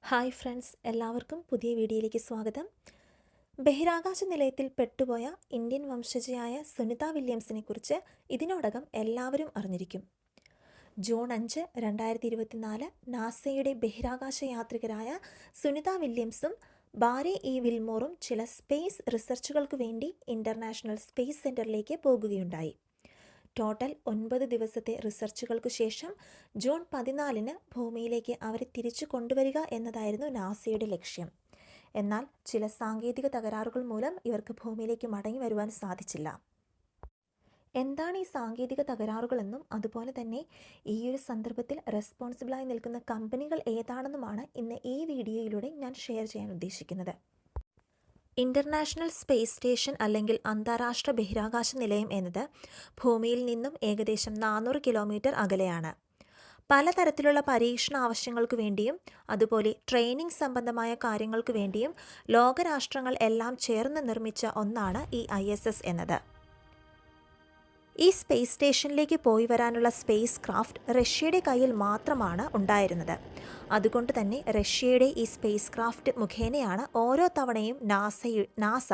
Hi friends, എല്ലാവർക്കും പുതിയ വീഡിയോയിലേക്ക് സ്വാഗതം. ബഹിരാകാശ നിലയത്തിൽ പെട്ടുപോയ ഇന്ത്യൻ വംശജയായ സുനിത വില്യംസിനെ കുറിച്ച് ഇതിനോടകം എല്ലാവരും അറിഞ്ഞിരിക്കും. ജൂൺ 5, 2024 നാസയുടെ ബഹിരാകാശ യാത്രികരായ സുനിത വില്യംസും ബാരി ഇ വിൽമോറും ചില സ്പേസ് റിസർച്ചുകൾക്ക് വേണ്ടി ഇൻ്റർനാഷണൽ സ്പേസ് സെൻറ്ററിലേക്ക് പോകുകയുണ്ടായി. ടോട്ടൽ 9 ദിവസത്തെ റിസർച്ചുകൾക്കു ശേഷം ജൂൺ 14 ഭൂമിയിലേക്ക് അവരെ തിരിച്ചു കൊണ്ടുവരിക എന്നതായിരുന്നു നാസയുടെ ലക്ഷ്യം. എന്നാൽ ചില സാങ്കേതിക തകരാറുകൾ മൂലം ഇവർക്ക് ഭൂമിയിലേക്ക് മടങ്ങി വരുവാൻ സാധിച്ചില്ല. എന്താണ് ഈ സാങ്കേതിക തകരാറുകളെന്നും അതുപോലെ തന്നെ ഈ ഒരു സന്ദർഭത്തിൽ റെസ്പോൺസിബിളായി നിൽക്കുന്ന കമ്പനികൾ ഏതാണെന്നുമാണ് ഇന്ന് ഈ വീഡിയോയിലൂടെ ഞാൻ ഷെയർ ചെയ്യാൻ ഉദ്ദേശിക്കുന്നത്. ഇൻ്റർനാഷണൽ സ്പേസ് സ്റ്റേഷൻ അല്ലെങ്കിൽ അന്താരാഷ്ട്ര ബഹിരാകാശ നിലയം എന്നത് ഭൂമിയിൽ നിന്നും ഏകദേശം 400 കിലോമീറ്റർ അകലെയാണ്. പലതരത്തിലുള്ള പരീക്ഷണ ആവശ്യങ്ങൾക്ക് വേണ്ടിയും അതുപോലെ ട്രെയിനിങ് സംബന്ധമായ കാര്യങ്ങൾക്ക് വേണ്ടിയും ലോകരാഷ്ട്രങ്ങൾ എല്ലാം ചേർന്ന് നിർമ്മിച്ച ഒന്നാണ് ഈ ISS എന്നത്. ഈ സ്പേസ് സ്റ്റേഷനിലേക്ക് പോയി വരാനുള്ള സ്പേസ് ക്രാഫ്റ്റ് റഷ്യയുടെ കയ്യിൽ മാത്രമാണ് ഉണ്ടായിരുന്നത്. അതുകൊണ്ട് തന്നെ റഷ്യയുടെ ഈ സ്പേസ് ക്രാഫ്റ്റ് മുഖേനയാണ് ഓരോ തവണയും നാസ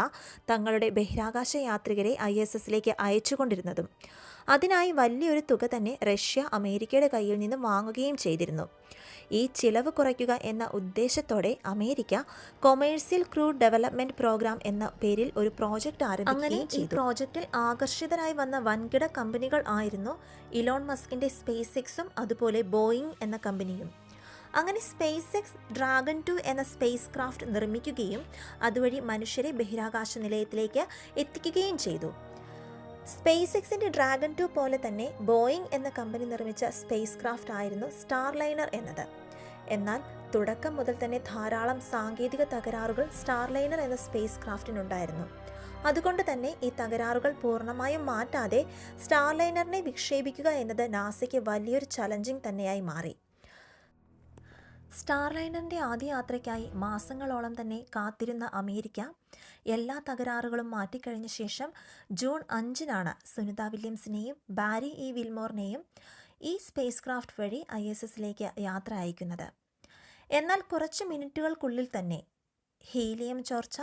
തങ്ങളുടെ ബഹിരാകാശ യാത്രികരെ ISSലേക്ക് അയച്ചുകൊണ്ടിരുന്നതും. അതിനായി വലിയൊരു തുക തന്നെ റഷ്യ അമേരിക്കയുടെ കയ്യിൽ നിന്ന് വാങ്ങുകയും ചെയ്തിരുന്നു. ഈ ചിലവ് കുറയ്ക്കുക എന്ന ഉദ്ദേശത്തോടെ America commercial crew development programme എന്ന പേരിൽ ഒരു പ്രോജക്റ്റ് ആരംഭിക്കുകയും ചെയ്തു. ഈ പ്രോജക്റ്റിൽ ആകർഷിതരായി വന്ന വൻകിട കമ്പനികൾ ആയിരുന്നു ഇലോൺ മസ്കിന്റെ സ്പേസ് എക്സും അതുപോലെ ബോയിങ് എന്ന കമ്പനിയും. അങ്ങനെ സ്പേസ് എക്സ് ഡ്രാഗൺ 2 എന്ന സ്പേസ് ക്രാഫ്റ്റ് നിർമ്മിക്കുകയും അതുവഴി മനുഷ്യരെ ബഹിരാകാശ നിലയത്തിലേക്ക് എത്തിക്കുകയും ചെയ്തു. സ്പേസ് എക്സിന്റെ ഡ്രാഗൺ 2 പോലെ തന്നെ ബോയിങ് എന്ന കമ്പനി നിർമ്മിച്ച സ്പേസ് ക്രാഫ്റ്റ് ആയിരുന്നു സ്റ്റാർലൈനർ എന്നത്. എന്നാൽ തുടക്കം മുതൽ തന്നെ ധാരാളം സാങ്കേതിക തകരാറുകൾ സ്റ്റാർലൈനർ എന്ന സ്പേസ് ക്രാഫ്റ്റിനുണ്ടായിരുന്നു. അതുകൊണ്ട് തന്നെ ഈ തകരാറുകൾ പൂർണ്ണമായും മാറ്റാതെ സ്റ്റാർലൈനറിനെ വിക്ഷേപിക്കുക എന്നത് നാസയ്ക്ക് വലിയൊരു ചലഞ്ചിങ് തന്നെയായി മാറി. സ്റ്റാർലൈനറിൻ്റെ ആദ്യ യാത്രയ്ക്കായി മാസങ്ങളോളം തന്നെ കാത്തിരുന്ന അമേരിക്ക എല്ലാ തകരാറുകളും മാറ്റിക്കഴിഞ്ഞ ശേഷം ജൂൺ 5 സുനിത വില്യംസിനെയും ബാരി ഇ വിൽമോറിനെയും ഈ സ്പേസ് ക്രാഫ്റ്റ് വഴി ISSലേക്ക് യാത്ര അയക്കുന്നത്. എന്നാൽ കുറച്ച് മിനിറ്റുകൾക്കുള്ളിൽ തന്നെ ഹീലിയം ചോർച്ച,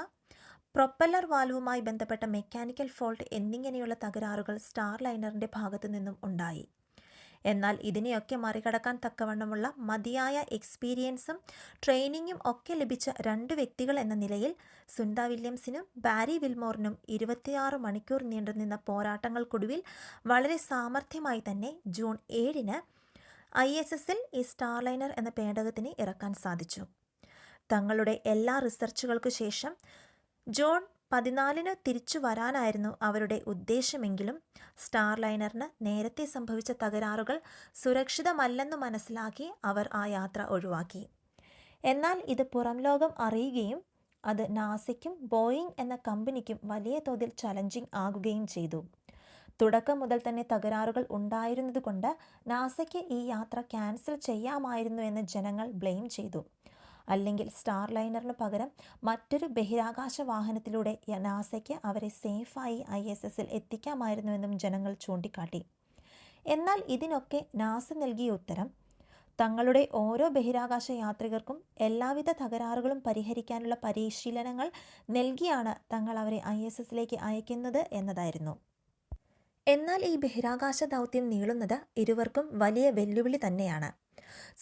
പ്രൊപ്പല്ലർ വാൽവുമായി ബന്ധപ്പെട്ട മെക്കാനിക്കൽ ഫോൾട്ട് എന്നിങ്ങനെയുള്ള തകരാറുകൾ സ്റ്റാർലൈനറിൻ്റെ ഭാഗത്തു നിന്നും ഉണ്ടായി. എന്നാൽ ഇതിനെയൊക്കെ മറികടക്കാൻ തക്കവണ്ണമുള്ള മതിയായ എക്സ്പീരിയൻസും ട്രെയിനിങ്ങും ഒക്കെ ലഭിച്ച 2 വ്യക്തികൾ എന്ന നിലയിൽ സുനിത വില്യംസിനും ബാരി വിൽമോറിനും 26 മണിക്കൂർ നീണ്ടുനിന്ന പോരാട്ടങ്ങൾക്കൊടുവിൽ വളരെ സാമർഥ്യമായി തന്നെ ജൂൺ 7 ISSൽ ഈ സ്റ്റാർലൈനർ എന്ന പേടകത്തിന് ഇറക്കാൻ സാധിച്ചു. തങ്ങളുടെ എല്ലാ റിസർച്ചുകൾക്കു ശേഷം ജൂൺ 14 തിരിച്ചു വരാനായിരുന്നു അവരുടെ ഉദ്ദേശമെങ്കിലും സ്റ്റാർലൈനറിന് നേരത്തെ സംഭവിച്ച തകരാറുകൾ സുരക്ഷിതമല്ലെന്നു മനസ്സിലാക്കി അവർ ആ യാത്ര ഒഴിവാക്കി. എന്നാൽ ഇത് പുറം ലോകം അറിയുകയും അത് നാസയ്ക്കും ബോയിങ് എന്ന കമ്പനിക്കും വലിയ തോതിൽ ചലഞ്ചിങ് ആകുകയും ചെയ്തു. തുടക്കം മുതൽ തന്നെ തകരാറുകൾ ഉണ്ടായിരുന്നതുകൊണ്ട് നാസയ്ക്ക് ഈ യാത്ര ക്യാൻസൽ ചെയ്യാമായിരുന്നു എന്ന് ജനങ്ങൾ ബ്ലെയിം ചെയ്തു. അല്ലെങ്കിൽ സ്റ്റാർലൈനറിന് പകരം മറ്റൊരു ബഹിരാകാശ വാഹനത്തിലൂടെ നാസയ്ക്ക് അവരെ സേഫായി ISSൽ എത്തിക്കാമായിരുന്നുവെന്നും ജനങ്ങൾ ചൂണ്ടിക്കാട്ടി. എന്നാൽ ഇതിനൊക്കെ നാസ നൽകിയ ഉത്തരം തങ്ങളുടെ ഓരോ ബഹിരാകാശ യാത്രികർക്കും എല്ലാവിധ തകരാറുകളും പരിഹരിക്കാനുള്ള പരിശീലനങ്ങൾ നൽകിയാണ് തങ്ങൾ അവരെ ISSലേക്ക് അയക്കുന്നത് എന്നതായിരുന്നു. എന്നാൽ ഈ ബഹിരാകാശ ദൗത്യം നീളുന്നത് ഇരുവർക്കും വലിയ വെല്ലുവിളി തന്നെയാണ്.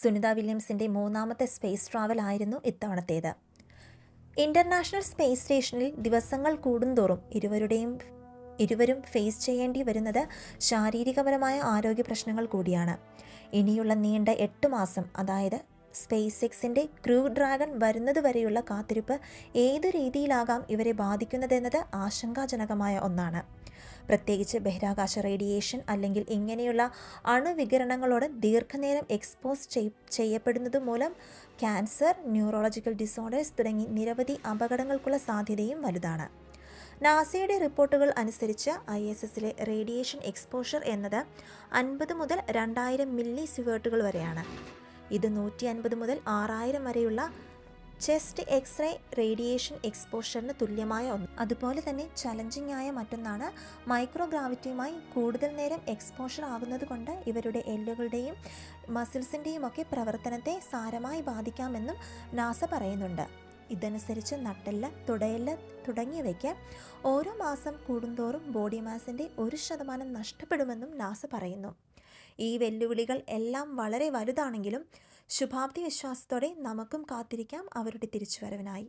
സുനിത വില്യംസിൻ്റെ 3ാമത്തെ സ്പേസ് ട്രാവൽ ആയിരുന്നു ഇത്തവണത്തേത്. ഇൻ്റർനാഷണൽ സ്പേസ് സ്റ്റേഷനിൽ ദിവസങ്ങൾ കൂടുന്തോറും ഇരുവരും ഫേസ് ചെയ്യേണ്ടി വരുന്നത് ശാരീരികപരമായ ആരോഗ്യ പ്രശ്നങ്ങൾ കൂടിയാണ്. ഇനിയുള്ള നീണ്ട 8 മാസം, അതായത് സ്പേസ് എക്സിൻ്റെ ക്രൂ ഡ്രാഗൺ വരുന്നതുവരെയുള്ള കാത്തിരിപ്പ് ഏതു രീതിയിലാകാം ഇവരെ ബാധിക്കുന്നതെന്നത് ആശങ്കാജനകമായ ഒന്നാണ്. പ്രത്യേകിച്ച് ബഹിരാകാശ റേഡിയേഷൻ അല്ലെങ്കിൽ ഇങ്ങനെയുള്ള അണുവികിരണങ്ങളോട് ദീർഘനേരം എക്സ്പോസ് ചെയ്യപ്പെടുന്നത് മൂലം ക്യാൻസർ, ന്യൂറോളജിക്കൽ ഡിസോർഡേഴ്സ് തുടങ്ങി നിരവധി അപകടങ്ങൾക്കുള്ള സാധ്യതയും വലുതാണ്. നാസയുടെ റിപ്പോർട്ടുകൾ അനുസരിച്ച് ISSലെ റേഡിയേഷൻ എക്സ്പോഷർ എന്നത് 50 മുതൽ 2000 മില്ലി സിവേർട്ടുകൾ വരെയാണ്. ഇത് 150 മുതൽ 6000 വരെയുള്ള ചെസ്റ്റ് എക്സ്റേ റേഡിയേഷൻ എക്സ്പോഷറിന് തുല്യമായ ഒന്ന്. അതുപോലെ തന്നെ ചലഞ്ചിങ് ആയ മറ്റൊന്നാണ്, മൈക്രോഗ്രാവിറ്റിയുമായി കൂടുതൽ നേരം എക്സ്പോഷർ ആകുന്നത് കൊണ്ട് ഇവരുടെ എല്ലുകളുടെയും മസിൽസിൻ്റെയും ഒക്കെ പ്രവർത്തനത്തെ സാരമായി ബാധിക്കാമെന്നും നാസ പറയുന്നുണ്ട്. ഇതനുസരിച്ച് നട്ടെല്ല്, തുടയെല്ല് തുടങ്ങിയവയ്ക്ക് ഓരോ മാസം കൂടുന്തോറും ബോഡി മാസിൻ്റെ 1% നഷ്ടപ്പെടുമെന്നും നാസ പറയുന്നു. ഈ വെല്ലുവിളികൾ എല്ലാം വളരെ വലുതാണെങ്കിലും ശുഭാപ്തി വിശ്വാസത്തോടെ നമുക്കും കാത്തിരിക്കാം അവരുടെ തിരിച്ചുവരവിനായി.